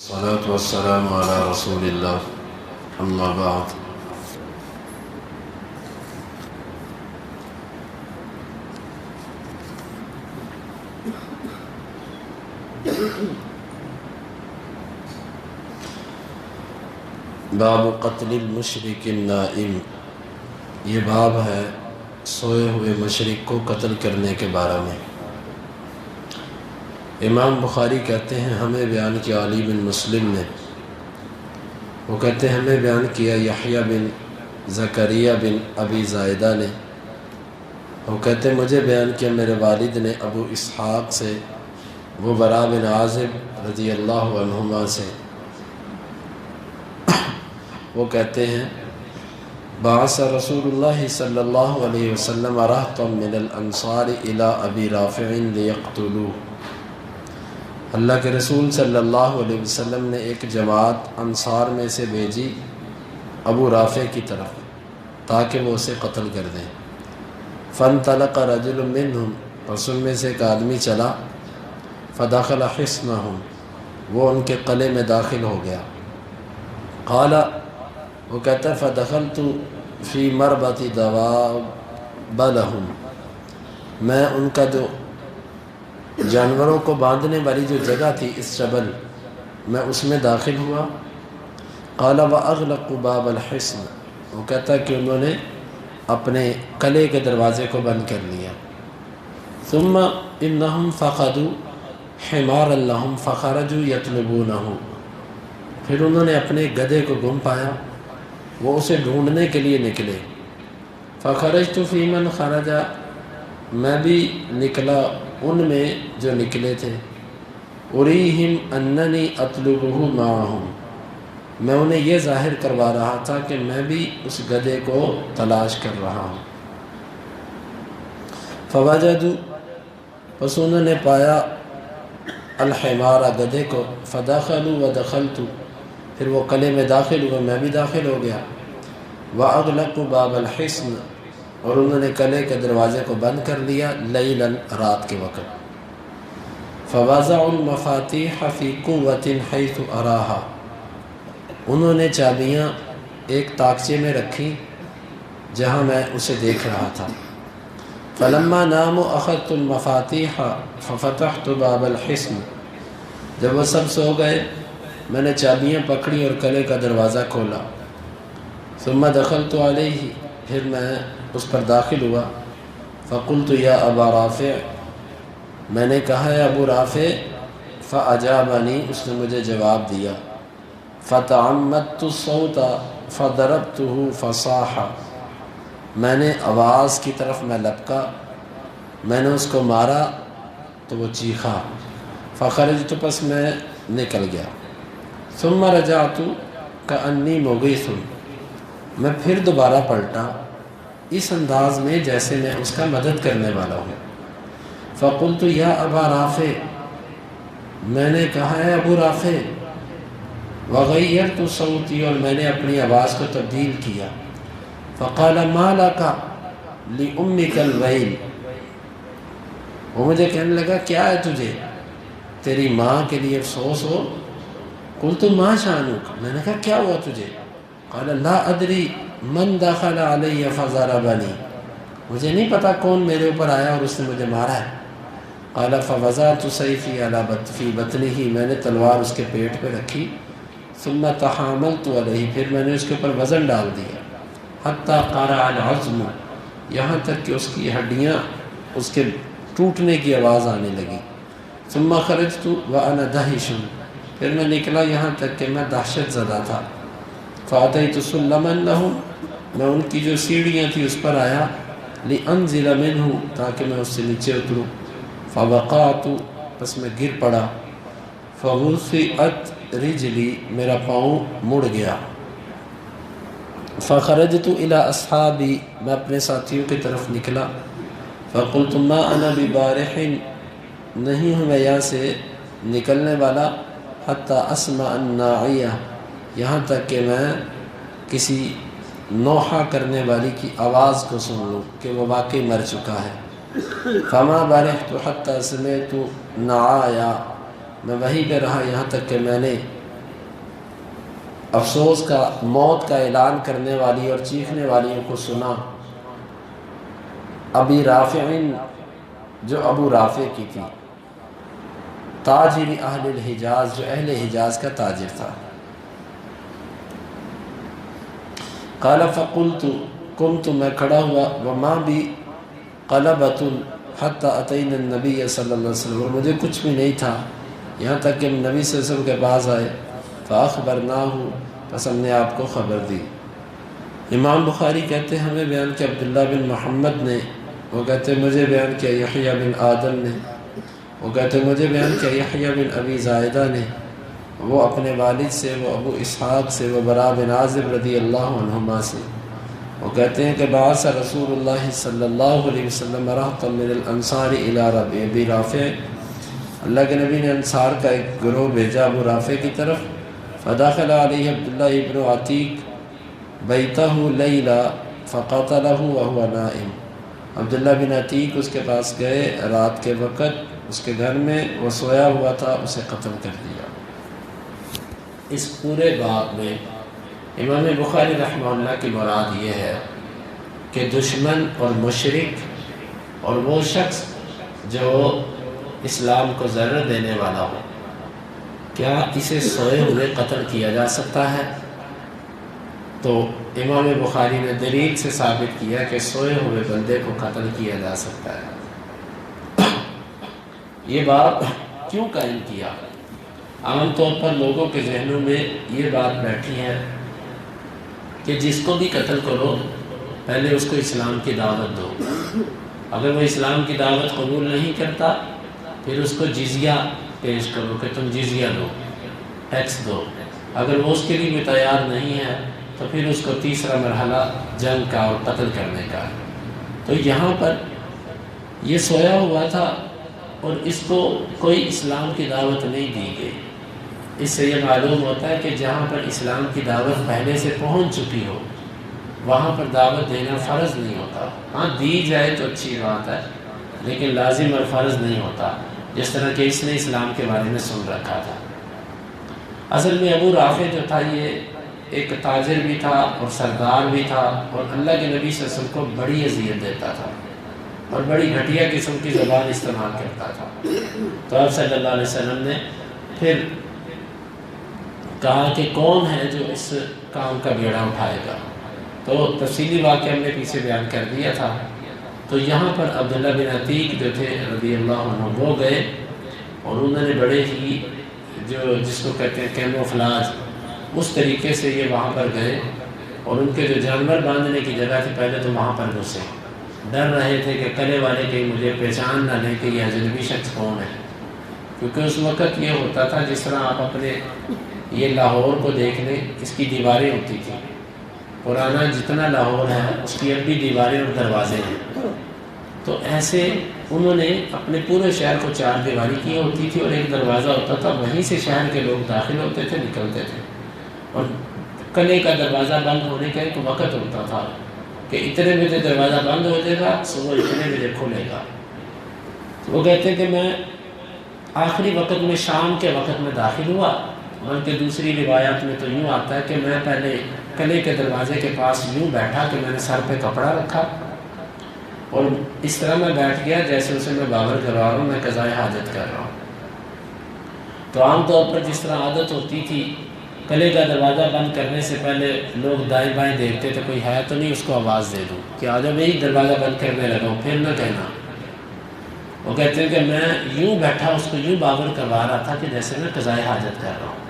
الصلاة والسلام على رسول الله أما بعد باب قتل المشرک النائم، یہ باب ہے سوئے ہوئے مشرک کو قتل کرنے کے بارے میں۔ امام بخاری کہتے ہیں ہمیں بیان کیا علی بن مسلم نے، وہ کہتے ہیں ہمیں بیان کیا یحییٰ بن زکریا بن ابی زائدہ نے، وہ کہتے ہیں مجھے بیان کیا میرے والد نے ابو اسحاق سے، وہ براء بن عازب رضی اللہ عنہما سے، وہ کہتے ہیں بعث رسول اللہ صلی اللہ علیہ وسلم رہطا من الانصار الى ابی رافع لیقتلوہ، اللہ کے رسول صلی اللہ علیہ وسلم نے ایک جماعت انصار میں سے بھیجی ابو رافع کی طرف تاکہ وہ اسے قتل کر دیں۔ فانطلق رجل منہم، پس ان میں سے ایک آدمی چلا، فدخل حصنہم، وہ ان کے قلعے میں داخل ہو گیا۔ قال، وہ کہتا ہے فدخلت فی مربط دواب لہم، میں ان کا جو جانوروں کو باندھنے والی جو جگہ تھی اسٹبل، میں اس میں داخل ہوا۔ قال واغلقوا باب الحصن، وہ کہتا ہے کہ انہوں نے اپنے قلعے کے دروازے کو بند کر لیا۔ ثم انہم فقدوا حمارا لہم فخرجوا یطلبونہ، پھر انہوں نے اپنے گدھے کو گم پایا، وہ اسے ڈھونڈنے کے لیے نکلے۔ فخرجت فی من خرج، میں بھی نکلا ان میں جو نکلے تھے۔ اریہم اننی اطلبہ معہم، میں انہیں یہ ظاہر کروا رہا تھا کہ میں بھی اس گدھے کو تلاش کر رہا ہوں۔ فوجدوا، پس انہوں نے پایا الحمار، گدھے کو۔ فدخلوا ودخلت، پھر وہ قلعے میں داخل ہوئے، میں بھی داخل ہو گیا۔ واغلقوا باب الحصن، اور انہوں نے قلعے کے دروازے کو بند کر لیا لیلا، رات کے وقت۔ فوضعوا المفاتیح فی قوۃ حیث اراہا، انہوں نے چابیاں ایک تاکچے میں رکھی جہاں میں اسے دیکھ رہا تھا۔ فلما ناموا اخذت المفاتیح ففتحت باب الحصن، جب وہ سب سو گئے میں نے چابیاں پکڑی اور قلعے کا دروازہ کھولا۔ ثم دخلت علیہ، پھر میں اس پر داخل ہوا۔ فقلت یا ابا رافع، میں نے کہا ہے ابو رافع۔ فاجابنی، اس نے مجھے جواب دیا۔ فتعمدت الصوت فضربته فصاح، میں نے آواز کی طرف میں لپکا، میں نے اس کو مارا تو وہ چیخا۔ فخرجت، پس میں نکل گیا۔ ثم رجعت کأنی مغیث، میں پھر دوبارہ پلٹا اس انداز میں جیسے میں اس کا مدد کرنے والا ہوں۔ فقلت یا ابا رافع، میں نے کہا ہے ابو رافع۔ وغیرت صوتی، اور میں نے اپنی آواز کو تبدیل کیا۔ فقال ما لک لأمک الویل، وہ مجھے کہنے لگا کیا ہے تجھے، تیری ماں کے لیے افسوس ہو؟ قلت ما شانک، میں نے کہا کیا ہوا تجھے؟ قال لا ادری من دخل علی فضربنی، مجھے نہیں پتا کون میرے اوپر آیا اور اس نے مجھے مارا ہے۔ قال فوضعت سیفی فی بطنہ، میں نے تلوار اس کے پیٹ پہ رکھی۔ ثم تحاملت علیہ، پھر میں نے اس کے اوپر وزن ڈال دیا۔ حتی قرع العظم، یہاں تک کہ اس کی ہڈیاں اس کے ٹوٹنے کی آواز آنے لگی۔ ثم خرجت وانا دہش، پھر میں نکلا یہاں تک کہ میں دہشت زدہ تھا۔ فاتیت سلما لہم، میں ان کی جو سیڑھیاں تھی اس پر آیا۔ لانزل منہ، تاکہ میں اس سے نیچے اتروں۔ فوقعت، پس میں گر پڑا۔ فغثئت رجلی، میرا پاؤں مڑ گیا۔ فخرجت الی اصحابی، میں اپنے ساتھیوں کی طرف نکلا۔ فقلت ما انا ببارح، نہیں ہوں میں یہاں سے نکلنے والا، حتی اسمع الناعیہ، یہاں تک کہ میں کسی نوحہ کرنے والی کی آواز کو سن لوں کہ وہ واقعی مر چکا ہے۔ فما برحت حتی سمعت نعایا، میں وہیں پہ رہا یہاں تک کہ میں نے افسوس کا موت کا اعلان کرنے والی اور چیخنے والیوں کو سنا، ابی رافع جو ابو رافع کی تھی، تاجر اہل الحجاز جو اہل حجاز کا تاجر تھا۔ قال فقلت قمت میں کھڑا ہوا، وما بھی قلبۃ حتی اتینا النبی صلی اللہ علیہ وسلم، اور مجھے کچھ بھی نہیں تھا یہاں تک کہ نبی صلی اللہ علیہ وسلم کے پاس آئے، فاخبرناہ پس ہم نے آپ کو خبر دی۔ امام بخاری کہتے ہیں ہمیں بیان کیا عبداللہ بن محمد نے، وہ کہتے ہیں مجھے بیان کیا یحییٰ بن آدم نے، وہ کہتے ہیں مجھے بیان کیا یحییٰ بن ابی زائدہ نے، وہ اپنے والد سے، وہ ابو اسحاق سے، وہ براء بن عازب رضی اللہ عنہما سے، وہ کہتے ہیں کہ بعث رسول اللہ صلی اللہ علیہ وسلم رہطا من الانصار الی ابی رافع، اللہ کے نبی نے انصار کا ایک گروہ بھیجا ابو رافع کی طرف، فداخل علیہ عبداللہ ابن عتیق بیتہ لیلا فقتلہ وہو نائم، عبداللہ بن عتیق اس کے پاس گئے رات کے وقت، اس کے گھر میں وہ سویا ہوا تھا، اسے قتل کر دیا۔ اس پورے باب میں امام بخاری رحمہ اللہ کی مراد یہ ہے کہ دشمن اور مشرک اور وہ شخص جو اسلام کو ضرر دینے والا ہو، کیا اسے سوئے ہوئے قتل کیا جا سکتا ہے؟ تو امام بخاری نے دلیل سے ثابت کیا کہ سوئے ہوئے بندے کو قتل کیا جا سکتا ہے۔ یہ بات کیوں قائم کیا؟ عام طور پر لوگوں کے ذہنوں میں یہ بات بیٹھی ہے کہ جس کو بھی قتل کرو پہلے اس کو اسلام کی دعوت دو، اگر وہ اسلام کی دعوت قبول نہیں کرتا پھر اس کو جزیہ پیش کرو کہ تم جزیہ دو، ٹیکس دو، اگر وہ اس کے لیے بھی تیار نہیں ہے تو پھر اس کو تیسرا مرحلہ جنگ کا اور قتل کرنے کا۔ تو یہاں پر یہ سویا ہوا تھا اور اس کو کوئی اسلام کی دعوت نہیں دی گئی۔ اس سے یہ معلوم ہوتا ہے کہ جہاں پر اسلام کی دعوت پہلے سے پہنچ چکی ہو وہاں پر دعوت دینا فرض نہیں ہوتا، ہاں دی جائے تو اچھی بات ہے لیکن لازم اور فرض نہیں ہوتا، جس طرح کہ اس نے اسلام کے بارے میں سن رکھا تھا۔ اصل میں ابو رافع جو تھا یہ ایک تاجر بھی تھا اور سردار بھی تھا، اور اللہ کے نبی صلی اللہ علیہ وسلم کو بڑی اذیت دیتا تھا اور بڑی گھٹیا قسم کی زبان استعمال کرتا تھا۔ تو آپ صلی اللہ علیہ وسلم نے پھر کہا کہ کون ہے جو اس کام کا بیڑا اٹھائے گا، تو تفصیلی واقعہ ہم نے پیچھے بیان کر دیا تھا۔ تو یہاں پر عبداللہ بن عتیق جو تھے رضی اللہ عنہ وہ گئے اور انہوں نے بڑے ہی جس کو کہتے ہیں کیموفلاج اس طریقے سے یہ وہاں پر گئے، اور ان کے جو جانور باندھنے کی جگہ تھی پہلے تو وہاں پر گھسے، ڈر رہے تھے کہ قلعے والے کہیں مجھے پہچان نہ لیں کہ یہ اجنبی شخص کون ہے، کیونکہ اس وقت یہ ہوتا تھا جس طرح آپ اپنے یہ لاہور کو دیکھ لیں، اس کی دیواریں ہوتی تھیں، پرانا جتنا لاہور ہے اس کی اب بھی دیواریں اور دروازے ہیں، تو ایسے انہوں نے اپنے پورے شہر کو چار دیواری کی ہوتی تھی اور ایک دروازہ ہوتا تھا، وہیں سے شہر کے لوگ داخل ہوتے تھے نکلتے تھے، اور قلعے کا دروازہ بند ہونے کا ایک وقت ہوتا تھا کہ اتنے بجے دروازہ بند ہو جائے گا، صبح اتنے بجے کھلے گا۔ وہ کہتے ہیں کہ میں آخری وقت میں شام کے وقت میں داخل ہوا، بلکہ دوسری روایات میں تو یوں آتا ہے کہ میں پہلے قلعے کے دروازے کے پاس یوں بیٹھا کہ میں نے سر پہ کپڑا رکھا اور اس طرح میں بیٹھ گیا جیسے اسے میں بابر کروا رہا ہوں، میں قضائے حاجت کر رہا ہوں۔ تو عام طور پر جس طرح عادت ہوتی تھی قلعے کا دروازہ بند کرنے سے پہلے لوگ دائیں بائیں دیکھتے تھے کوئی ہے تو نہیں، اس کو آواز دے دوں کہ آ جاؤ بھائی دروازہ بند کرنے لگا ہوں، پھر نہ کہنا۔ وہ کہتے ہیں کہ میں یوں بیٹھا اس کو یوں بابر کروا رہا تھا کہ جیسے میں قضائے حاجت کر رہا ہوں۔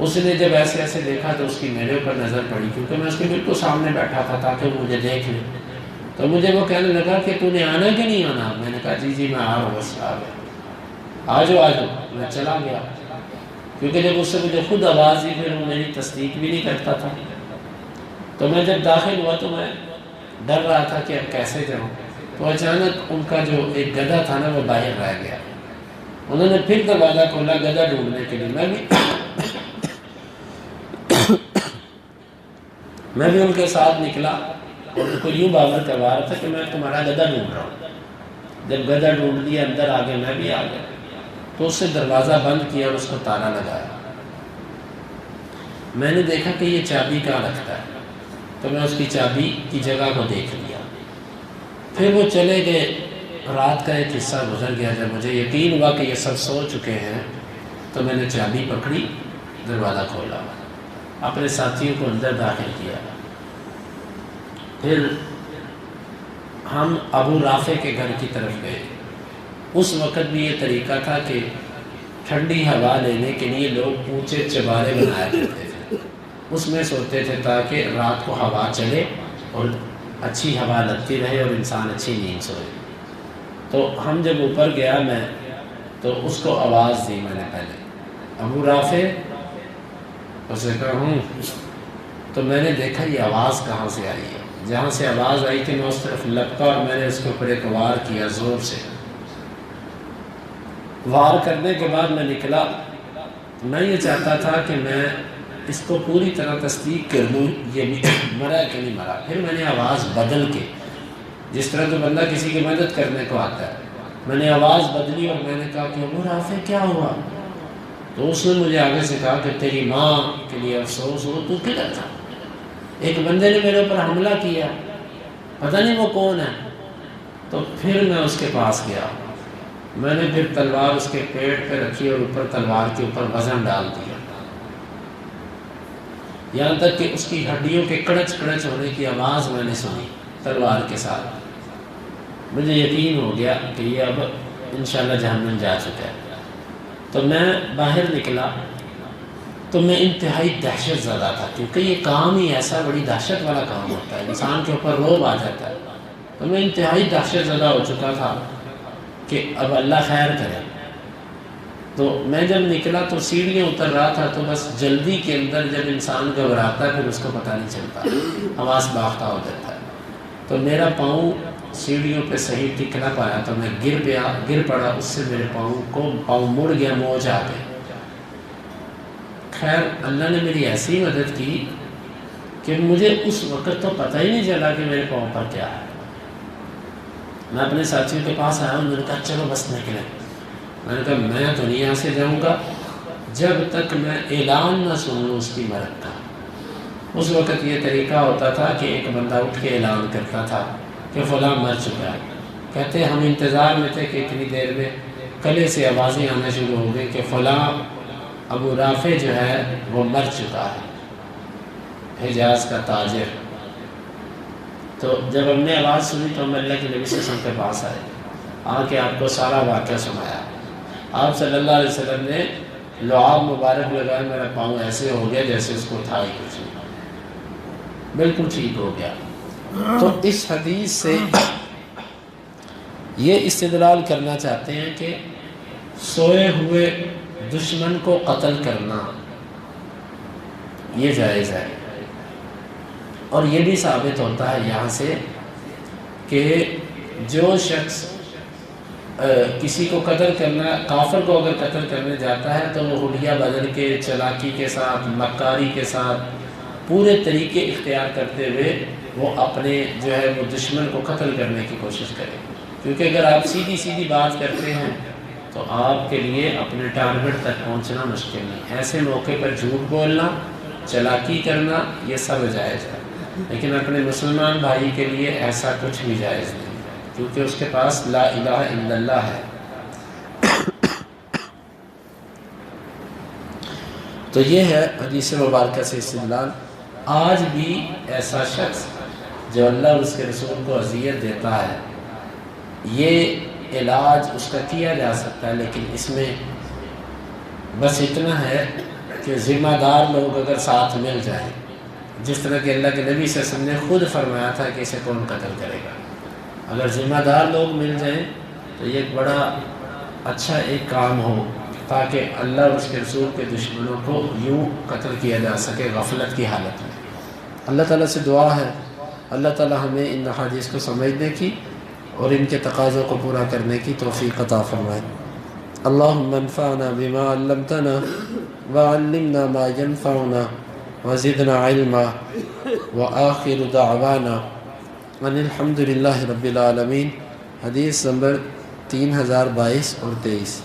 اس نے جب ایسے ایسے دیکھا تو اس کی میرے اوپر نظر پڑی، کیونکہ میں اس کے بالکل سامنے بیٹھا تھا تاکہ وہ مجھے دیکھ لے، تو مجھے وہ کہنے لگا کہ تو نے آنا کہ نہیں آنا؟ میں نے کہا جی جی میں آ رہا ہوں، بس آ گیا، آ جاؤ۔ میں چلا گیا، کیونکہ جب اس سے مجھے خود آواز دی پھر وہ میری تصدیق بھی نہیں کرتا تھا۔ تو میں جب داخل ہوا تو میں ڈر رہا تھا کہ اب کیسے جاؤں، تو اچانک ان کا جو ایک گدھا تھا نا وہ باہر رہ گیا، انہوں نے پھر دروازہ کھولا گدھا ڈھونڈنے کے لیے، میں بھی ان کے ساتھ نکلا اور ان کو یوں بابر کروا رہا تھا کہ میں تمہارا گدھا ڈھونڈ رہا ہوں۔ جب گدھا ڈھونڈ لیا اندر آ گئے، میں بھی آ گیا، تو اس سے دروازہ بند کیا اور اس کو تالا لگایا۔ میں نے دیکھا کہ یہ چابی کہاں رکھتا ہے، تو میں اس کی چابی کی جگہ کو دیکھ لیا۔ پھر وہ چلے گئے، رات کا ایک حصہ گزر گیا، جب مجھے یقین ہوا کہ یہ سب سو چکے ہیں تو میں نے چابی پکڑی، دروازہ کھولا، اپنے ساتھیوں کو اندر داخل کیا۔ پھر ہم ابو رافع کے گھر کی طرف گئے۔ اس وقت بھی یہ طریقہ تھا کہ ٹھنڈی ہوا لینے کے لیے لوگ اونچے چبارے بنایا کرتے تھے، اس میں سوتے تھے تاکہ رات کو ہوا چلے اور اچھی ہوا لگتی رہے اور انسان اچھی نیند سوئے۔ تو ہم جب اوپر گیا میں تو اس کو آواز دی میں نے پہلے، ابو رافع، اسے کہا ہوں، تو میں نے دیکھا یہ آواز کہاں سے آئی ہے۔ جہاں سے آواز آئی تھی میں اس طرف لپکا اور میں نے اس کے اوپر ایک وار کیا زور سے۔ وار کرنے کے بعد میں نکلا، میں یہ چاہتا تھا کہ میں اس کو پوری طرح تصدیق کر لوں یہ بھی مرا کہ نہیں مرا۔ پھر میں نے آواز بدل کے، جس طرح تو بندہ کسی کی مدد کرنے کو آتا ہے، میں نے آواز بدلی اور میں نے کہا کہ ابو رافع کیا ہوا؟ تو اس نے مجھے آگے سے کہا کہ تیری ماں کے لیے افسوس ہو، تو کدھر تھا؟ ایک بندے نے میرے اوپر حملہ کیا، پتہ نہیں وہ کون ہے۔ تو پھر میں اس کے پاس گیا، میں نے پھر تلوار اس کے پیٹ پہ رکھی اور اوپر تلوار کے اوپر وزن ڈال دیا، یہاں تک کہ اس کی ہڈیوں کے کڑچ کڑچ ہونے کی آواز میں نے سنی تلوار کے ساتھ۔ مجھے یقین ہو گیا کہ یہ اب انشاءاللہ جہنم جا چکا ہے۔ تو میں باہر نکلا تو میں انتہائی دہشت زدہ تھا، کیونکہ یہ کام ہی ایسا بڑی دہشت والا کام ہوتا ہے، انسان کے اوپر رعب آ جاتا ہے۔ تو میں انتہائی دہشت زدہ ہو چکا تھا کہ اب اللہ خیر کرے۔ تو میں جب نکلا تو سیڑھیاں اتر رہا تھا، تو بس جلدی کے اندر جب انسان گھبراتا ہے پھر اس کو پتہ نہیں چلتا، حواس باختہ ہو جاتا ہے۔ تو میرا پاؤں سیڑھیوں پہ صحیح ٹک نہ پایا تو میں گر پڑا، اس سے میرے پاؤں مڑ گیا، موج آ گئی۔ خیر اللہ نے میری ایسی مدد کی کہ مجھے اس وقت تو پتہ ہی نہیں چلا کہ میرے پاؤں پر کیا ہے۔ میں اپنے ساتھیوں کے پاس آیا ہوں، میں نے کہا چلو بس نکلیں۔ میں نے کہا میں تو نہیں یہاں سے جاؤں گا جب تک میں اعلان نہ سن لوں اس کی مرگ کا۔ اس وقت یہ طریقہ ہوتا تھا کہ ایک بندہ اٹھ کے اعلان کرتا تھا کہ فلاں مر چکا ہے، کہتے ہم انتظار میں تھے کہ اتنی دیر میں کلے سے آوازیں آنا شروع ہو گئی کہ فلاں ابو رافع جو ہے وہ مر چکا ہے، حجاز کا تاجر۔ تو جب ہم نے آواز سنی تو ہم اللہ کے نبی صلی اللہ علیہ وسلم کے پاس آئے، آ کے آپ کو سارا واقعہ سنایا۔ آپ صلی اللہ علیہ وسلم نے لعاب مبارک لگایا، میرا پاؤں ایسے ہو گیا جیسے اس کو تھا ہی کچھ نہیں، بالکل ٹھیک ہو گیا۔ تو اس حدیث سے یہ استدلال کرنا چاہتے ہیں کہ سوئے ہوئے دشمن کو قتل کرنا یہ جائز ہے، اور یہ بھی ثابت ہوتا ہے یہاں سے کہ جو شخص کسی کو قتل کرنا، کافر کو اگر قتل کرنے جاتا ہے تو وہ حلیہ بدل کے، چلاکی کے ساتھ، مکاری کے ساتھ، پورے طریقے اختیار کرتے ہوئے وہ اپنے جو ہے وہ دشمن کو قتل کرنے کی کوشش کرے، کیونکہ اگر آپ سیدھی سیدھی بات کرتے ہیں تو آپ کے لیے اپنے ٹارگٹ تک پہنچنا مشکل نہیں۔ ایسے موقع پر جھوٹ بولنا، چلاکی کرنا یہ سب جائز ہے، لیکن اپنے مسلمان بھائی کے لیے ایسا کچھ بھی جائز نہیں، کیونکہ اس کے پاس لا الہ الا اللہ ہے۔ تو یہ ہے حدیث مبارکہ سے استدلال۔ آج بھی ایسا شخص جو اللہ اور اس کے رسول کو اذیت دیتا ہے، یہ علاج اس کا کیا جا سکتا ہے، لیکن اس میں بس اتنا ہے کہ ذمہ دار لوگ اگر ساتھ مل جائیں، جس طرح کہ اللہ کے نبی صلی اللہ علیہ وسلم نے خود فرمایا تھا کہ اسے کون قتل کرے گا، اگر ذمہ دار لوگ مل جائیں تو یہ بڑا اچھا ایک کام ہو، تاکہ اللہ اور اس کے رسول کے دشمنوں کو یوں قتل کیا جا سکے غفلت کی حالت میں۔ اللہ تعالیٰ سے دعا ہے اللہ تعالیٰ ہمیں ان حدیث کو سمجھنے کی اور ان کے تقاضوں کو پورا کرنے کی توفیق عطا فرمائے۔ اللہم انفعنا بما علمتنا وعلمنا ما ينفعنا وزدنا علما وآخر دعوانا ان الحمد للہ رب العالمین۔ حدیث نمبر 3022 اور 23۔